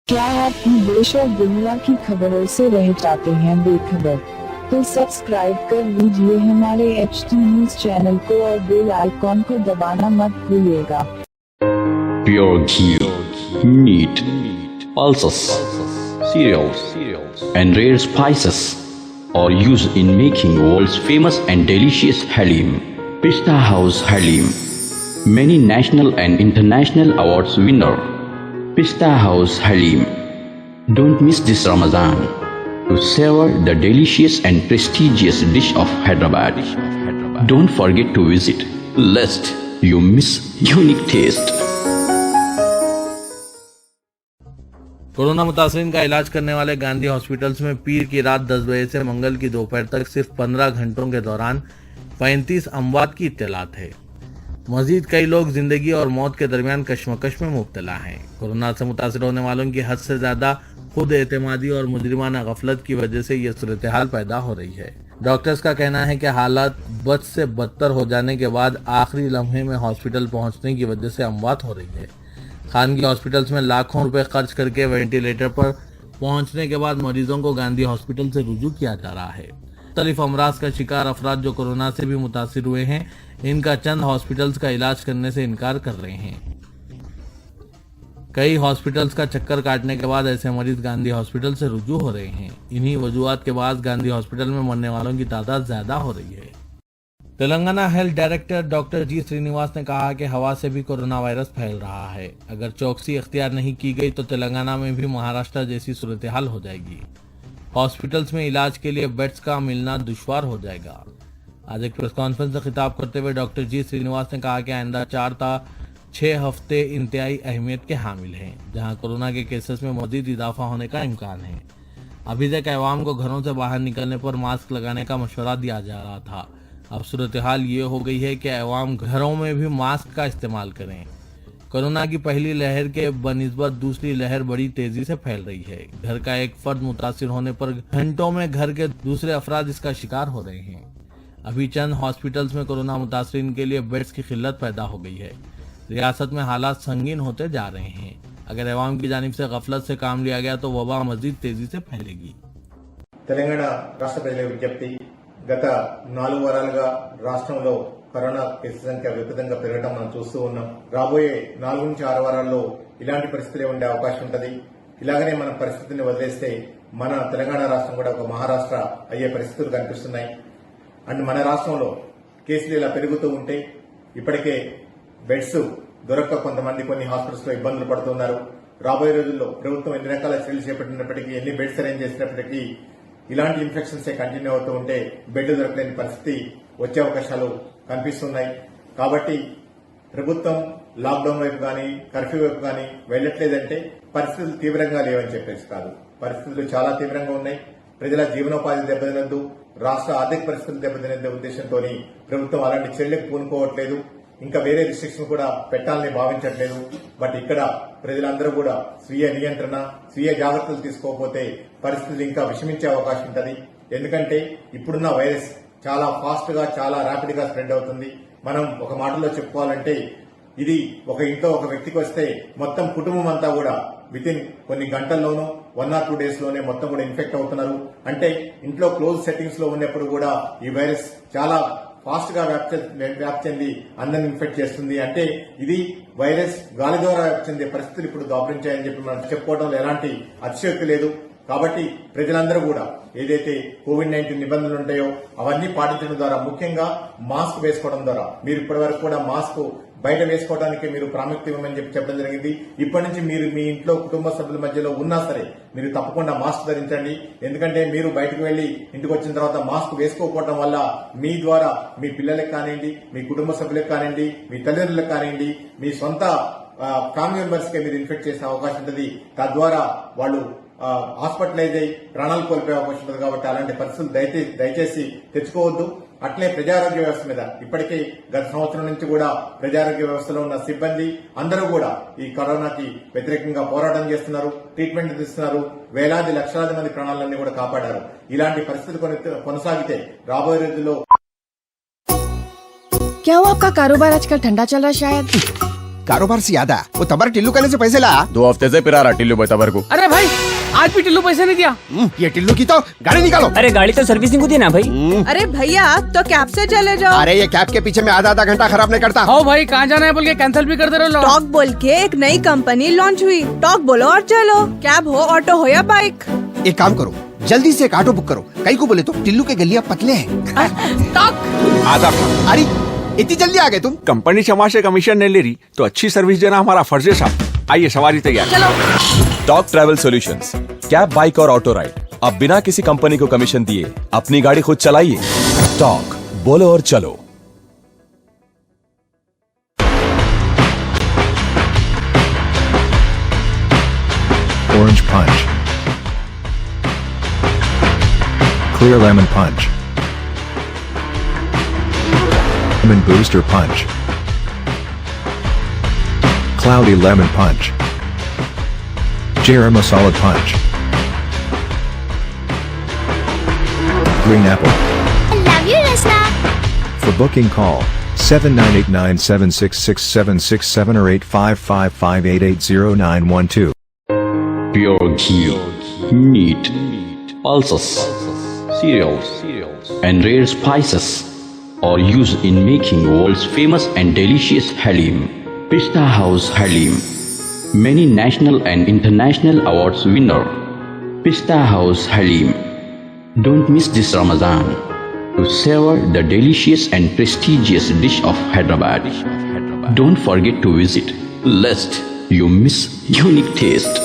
क्या आप देश और दुनिया की खबरों से रह जाते हैं बेखबर? तो सब्सक्राइब कर लीजिए हमारे HT न्यूज चैनल को और बेल आइकॉन को दबाना मत भूलिएगा। Pure ghee, meat, pulses, cereals, and rare spices are used in making world's famous and delicious halim. Pista House Halim, many national and international awards winner. Pista House Halim. Don't miss this Ramadan to savor the delicious and prestigious dish of Hyderabad. Don't forget to visit, lest you miss unique taste. Corona मुतासरीन का इलाज करने वाले Gandhi hospitals में पीर की रात 10 बजे से मंगल की दोपहर तक सिर्फ 15 घंटों के दौरान 35 अमवात की इत्तलात है। मजीद कई लोग जिंदगी और मौत के दरमियान कश्मकश में मुब्तला हैं। कोरोना से मुतासर होने वालों की हद से ज्यादा खुद एतमादी और मुजरिमाना गफलत की वजह से ये सूरत हाल पैदा हो रही है। डॉक्टर्स का कहना है कि हालात बद से बदतर हो जाने के बाद आखिरी लम्हे में हॉस्पिटल पहुंचने की वजह से अमवात हो रही है। खानगी हॉस्पिटल्स में लाखों रुपए खर्च करके वेंटिलेटर पर पहुंचने के बाद मरीजों को गांधी हॉस्पिटल से रुजू किया जा रहा है। मुख्तलिफ अमराज का शिकार अफराद जो कोरोना से भी मुतासिर हुए हैं, इनका चंद हॉस्पिटल्स का इलाज करने से इनकार कर रहे हैं। कई हॉस्पिटल्स का चक्कर काटने के बाद ऐसे मरीज गांधी हॉस्पिटल से रुजू हो रहे हैं। इन्हीं वजूहात के बाद गांधी हॉस्पिटल में मरने वालों की तादाद ज्यादा हो रही है। तेलंगाना हेल्थ डायरेक्टर डॉक्टर जी श्रीनिवास ने कहा कि हवा से भी कोरोना वायरस फैल रहा है। अगर चौकसी इख्तियार नहीं की गई तो तेलंगाना में भी महाराष्ट्र जैसी सूरत हाल हो जाएगी। हॉस्पिटल्स में इलाज के लिए बेड्स का मिलना दुश्वार हो जाएगा। आज एक प्रेस कॉन्फ्रेंस से खिताब करते हुए डॉक्टर जी श्रीनिवास ने कहा कि आइंदा 4 था 6 हफ्ते इंतहाई अहमियत के हामिल हैं, जहां कोरोना के केसेस में मजीद इजाफा होने का इम्कान है। अभी तक अवाम को घरों से बाहर निकलने पर मास्क लगाने का मशवरा दिया जा रहा था। अब सूरत हाल ये हो गई है कि अवाम घरों में भी मास्क का इस्तेमाल करें। कोरोना की पहली लहर के बनिस्बत दूसरी लहर बड़ी तेजी से फैल रही है। घर का एक फर्द मुतासिर होने पर घंटों में घर के दूसरे अफराद इसका शिकार हो रहे हैं। अभी चंद हॉस्पिटल्स में कोरोना मुतासरीन के लिए बेड्स की किल्लत पैदा हो गई है। रियासत में हालात संगीन होते जा रहे हैं। अगर अवाम की जानिब से गफलत से काम लिया गया तो वबा मजीद तेजी से फैलेगी। తెలంగాణ రాష్ట్ర ప్రజల విజ్ఞప్తి, గత 4 వారాలుగా రాష్ట్రంలో కరోనా కేసుల సంఖ్య విపరీతంగా పెరగడం మనం చూస్తూ ఉన్నాం. రాబోయే 4 నుంచి 6 వారాల్లో ఇలాంటి పరిస్థితులే ఉండే అవకాశం ఉంటుంది. ఇలాగనే మన పరిస్థితిని వదిలేస్తే మన తెలంగాణ రాష్ట్రం కూడా ఒక మహారాష్ట్ర అయ్యే పరిస్థితులు కనిపిస్తున్నాయి. అండ్ మన రాష్ట్రంలో కేసులు ఇలా పెరుగుతూ ఉంటే ఇప్పటికే బెడ్స్ దొరక్క కొంతమంది కొన్ని హాస్పిటల్స్ లో ఇబ్బందులు పడుతున్నారు. రాబోయే రోజుల్లో ప్రభుత్వం ఎన్ని రకాల చర్యలు చేపట్టినప్పటికీ, ఎన్ని బెడ్స్ అరేంజ్ చేసినప్పటికీ ఇలాంటి ఇన్ఫెక్షన్స్ కంటిన్యూ అవుతూ ఉంటే బెడ్ దొరకలేని పరిస్థితి వచ్చే అవకాశాలు కనిపిస్తున్నాయి. కాబట్టి ప్రభుత్వం లాక్డౌన్ వైపు కానీ కర్ఫ్యూ వైపు కానీ వెళ్లట్లేదంటే పరిస్థితులు తీవ్రంగా లేవని చెప్పేసి కాదు. పరిస్థితులు చాలా తీవ్రంగా ఉన్నాయి. ప్రజల జీవనోపాధి దెబ్బతినద్దు, రాష్ట్ర ఆర్థిక పరిస్థితులు దెబ్బతినే ఉద్దేశంతో ప్రభుత్వం అలాంటి చర్యలకు పూనుకోవట్లేదు. ఇంకా వేరే రిస్ట్రిక్షన్ కూడా పెట్టాలని భావించట్లేదు. బట్ ఇక్కడ ప్రజలందరూ కూడా స్వీయ నియంత్రణ, స్వీయ జాగ్రత్తలు తీసుకోకపోతే పరిస్థితులు ఇంకా విషమించే అవకాశం ఉంటుంది. ఎందుకంటే ఇప్పుడున్న వైరస్ చాలా ఫాస్ట్ గా, చాలా ర్యాపిడ్ గా స్ప్రెడ్ అవుతుంది. మనం ఒక మాటలో చెప్పుకోవాలంటే ఇది ఒక ఇంట్లో ఒక వ్యక్తికి వస్తే మొత్తం కుటుంబం అంతా కూడా వితిన్ కొన్ని గంటల్లోనూ 1 or 2 days లోనే మొత్తం కూడా ఇన్ఫెక్ట్ అవుతున్నారు. అంటే ఇంట్లో క్లోజ్ సెట్టింగ్స్ లో ఉన్నప్పుడు కూడా ఈ వైరస్ చాలా ఫాస్ట్ గా వ్యాప్తి చెంది అందరిని ఇన్ఫెక్ట్ చేస్తుంది. అంటే ఇది వైరస్ గాలి ద్వారా వ్యాప్తి చెందే పరిస్థితులు ఇప్పుడు దాపురించాయని చెప్పి మనం చెప్పుకోవడంలో ఎలాంటి అతిశయోక్తి లేదు. కాబట్టి ప్రజలందరూ కూడా ఏదైతే కోవిడ్-19 నిబంధనలు ఉంటాయో అవన్నీ పాటించడం ద్వారా, ముఖ్యంగా మాస్క్ వేసుకోవడం ద్వారా, మీరు ఇప్పటి వరకు కూడా మాస్క్ బయట వేసుకోవడానికి మీరు ప్రాముఖ్యత ఇవ్వమని చెప్పడం జరిగింది. ఇప్పటి నుంచి మీరు మీ ఇంట్లో కుటుంబ సభ్యుల మధ్యలో ఉన్నా సరే మీరు తప్పకుండా మాస్క్ ధరించండి. ఎందుకంటే మీరు బయటకు వెళ్లి ఇంటికి వచ్చిన తర్వాత మాస్క్ వేసుకోకపోవడం వల్ల మీ ద్వారా మీ పిల్లలకు కానివ్వండి, మీ కుటుంబ సభ్యులకు కానివ్వండి, మీ తల్లిదండ్రులకు కానివ్వండి, మీ సొంత ఫ్యామిలీ మెంబర్స్ కి మీరు ఇన్ఫెక్ట్ చేసే అవకాశం ఉంటుంది. తద్వారా వాళ్ళు హాస్పిటలైజ్ అయ్యి ప్రాణాలు కోల్పోయే అవకాశం ఉంటుంది. కాబట్టి అలాంటి పరిస్థితులు దయచేసి తెచ్చుకోవద్దు. అట్లే ప్రజారోగ్య వ్యవస్థ మీద ఇప్పటికే గత సంవత్సరం నుంచి కూడా ప్రజారోగ్య వ్యవస్థలో ఉన్న సిబ్బంది అందరూ కూడా ఈ కరోనాకి వ్యతిరేకంగా పోరాటం చేస్తున్నారు, ట్రీట్మెంట్ ఇస్తున్నారు. వేలాది లక్షలాది మంది ప్రాణాలన్నీ కూడా కాపాడారు. ఇలాంటి పరిస్థితులు కొనసాగితే రాబోయే రోజుల్లో क्या हुआ? आपका कारोबार आजकल ठंडा चल रहा है शायद? कारोबार से याद आया, वो तबर टिल्लू कहने से पैसे ला। 2 हफ्ते से पिरा रहा टिल्लू भाई तबर को। अरे भाई आज भी टिल्लू पैसे नहीं दिया। ये टिल्लू की तो गाड़ी निकालो। अरे गाड़ी तो सर्विसिंग को दी ना भाई। अरे भैया तो कैब से चले जाओ। अरे ये कैब के पीछे मैं आधा घंटा खराब नहीं करता। हो भाई कहाँ जाना है बोल के कैंसिल भी करते रहो। टॉक बोल के एक नई कंपनी लॉन्च हुई। टॉक बोलो और चलो, कैब हो, ऑटो हो या बाइक। एक काम करो, जल्दी से एक ऑटो बुक करो। कई को बोले तो टिल्लू के गलियां पतले हैं। आधा अरे इतनी जल्दी आ गए तुम? कंपनी क्षमा से कमीशन नहीं ले रही तो अच्छी सर्विस देना हमारा फर्ज है साहब। आइए सवारी तैयार। Talk travel solutions, cab, bike और ऑटो राइड। अब बिना किसी कंपनी को कमीशन दिए अपनी गाड़ी खुद चलाइए। टॉक, बोलो और चलो। Orange Punch, Clear Lemon Punch, Lemon Booster Punch, Cloudy Lemon Punch, Garam Masala Punch, Green Apple. I love you, Rasna. For booking call 7989766767 or 8555880912. Pure ghee, meat, pulses, cereals, and rare spices are used in making world's famous and delicious halim. Pista House Halim, many national and international awards winner. Pista House Halim. Don't miss this Ramadan to savor the delicious and prestigious dish of Hyderabad. Don't forget to visit, lest you miss unique taste.